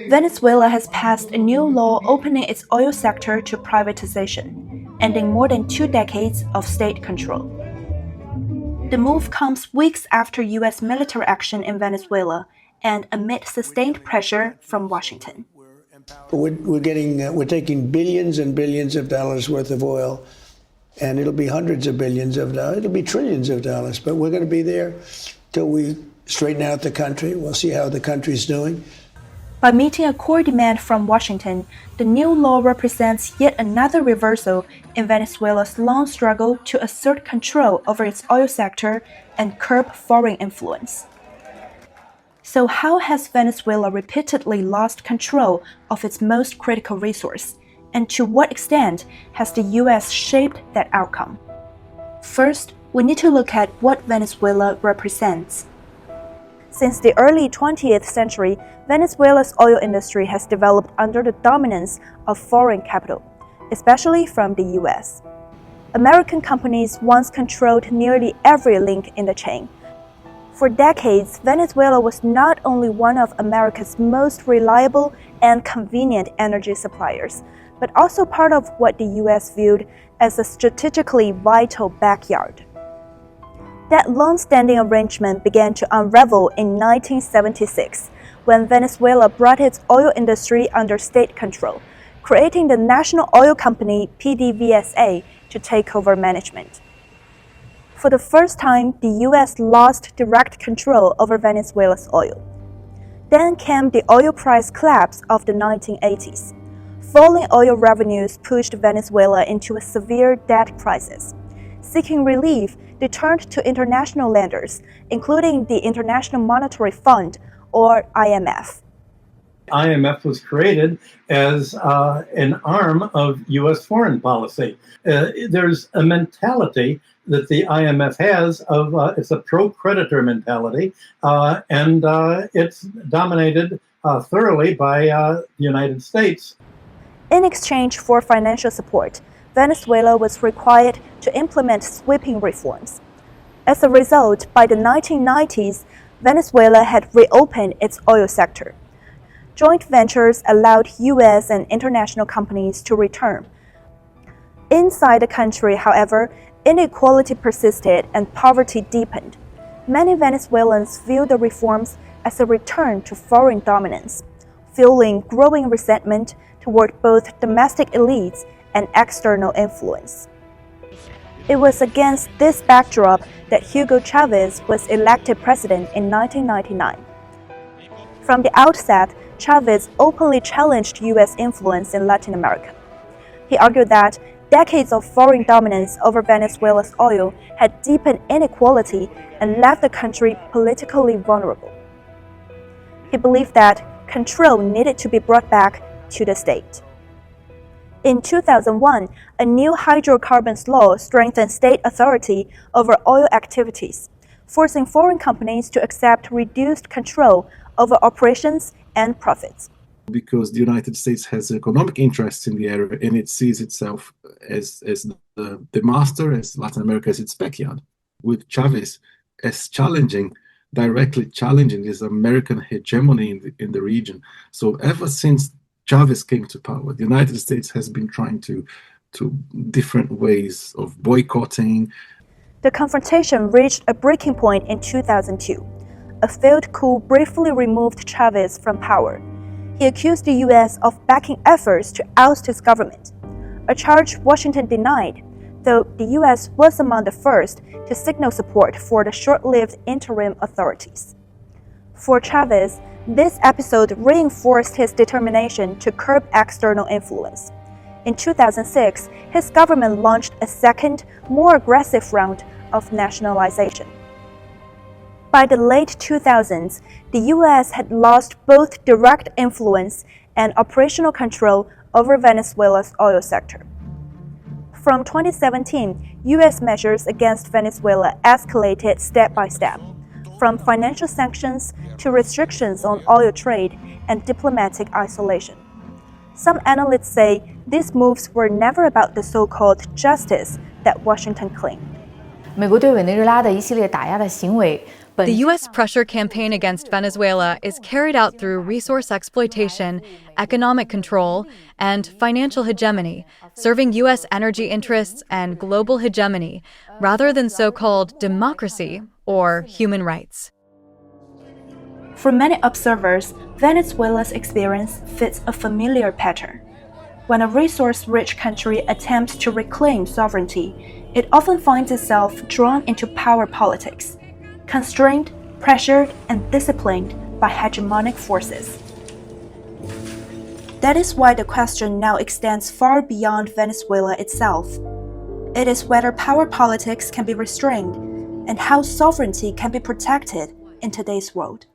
Venezuela has passed a new law opening its oil sector to privatization, ending more than 2 decades of state control. The move comes weeks after U.S. military action in Venezuela and amid sustained pressure from Washington. We're taking billions and billions of dollars worth of oil, and it'll be hundreds of billions of dollars. It'll be trillions of dollars, but we're going to be there till we straighten out the country. We'll see how the country's doing. By meeting a core demand from Washington, the new law represents yet another reversal in Venezuela's long struggle to assert control over its oil sector and curb foreign influence. So how has Venezuela repeatedly lost control of its most critical resource, and to what extent has the U.S. shaped that outcome? First, we need to look at what Venezuela represents. Since the early 20th century, Venezuela's oil industry has developed under the dominance of foreign capital, especially from the U.S. American companies once controlled nearly every link in the chain. For decades, Venezuela was not only one of America's most reliable and convenient energy suppliers, but also part of what the U.S. viewed as a strategically vital backyard. That long-standing arrangement began to unravel in 1976, when Venezuela brought its oil industry under state control, creating the national oil company PDVSA to take over management. For the first time, the U.S. lost direct control over Venezuela's oil. Then came the oil price collapse of the 1980s. Falling oil revenues pushed Venezuela into a severe debt crisis. Seeking relief, they turned to international lenders, including the International Monetary Fund, or IMF. IMF was created as an arm of U.S. foreign policy. There's a mentality that the IMF has of it's a pro-creditor mentality, and it's dominated thoroughly by the United States. In exchange for financial support, Venezuela was required to implement sweeping reforms. As a result, by the 1990s, Venezuela had reopened its oil sector. Joint ventures allowed U.S. and international companies to return. Inside the country, however, inequality persisted and poverty deepened. Many Venezuelans viewed the reforms as a return to foreign dominance, fueling growing resentment toward both domestic elites and external influence. It was against this backdrop that Hugo Chavez was elected president in 1999. From the outset, Chavez openly challenged U.S. influence in Latin America. He argued that decades of foreign dominance over Venezuela's oil had deepened inequality and left the country politically vulnerable. He believed that control needed to be brought back to the state. In 2001, a new hydrocarbons law strengthened state authority over oil activities, forcing foreign companies to accept reduced control over operations and profits. Because the United States has economic interests in the area and it sees itself as the master, as Latin America as its backyard, with Chavez as directly challenging this American hegemony in the region. So ever since Chavez came to power, the United States has been trying to different ways of boycotting. The confrontation reached a breaking point in 2002. A failed coup briefly removed Chavez from power. He accused the U.S. of backing efforts to oust his government, a charge Washington denied, though the U.S. was among the first to signal support for the short-lived interim authorities. For Chavez, this episode reinforced his determination to curb external influence. In 2006, his government launched a second, more aggressive round of nationalization. By the late 2000s, the U.S. had lost both direct influence and operational control over Venezuela's oil sector. From 2017, U.S. measures against Venezuela escalated step by step, from financial sanctions to restrictions on oil trade and diplomatic isolation. Some analysts say these moves were never about the so-called justice that Washington claimed. 美国对委内瑞拉的一系列打压的行为， The U.S. pressure campaign against Venezuela is carried out through resource exploitation, economic control, and financial hegemony, serving U.S. energy interests and global hegemony, rather than so-called democracy or human rights. For many observers, Venezuela's experience fits a familiar pattern. When a resource-rich country attempts to reclaim sovereignty, it often finds itself drawn into power politics, constrained, pressured, and disciplined by hegemonic forces. That is why the question now extends far beyond Venezuela itself. It is whether power politics can be restrained and how sovereignty can be protected in today's world.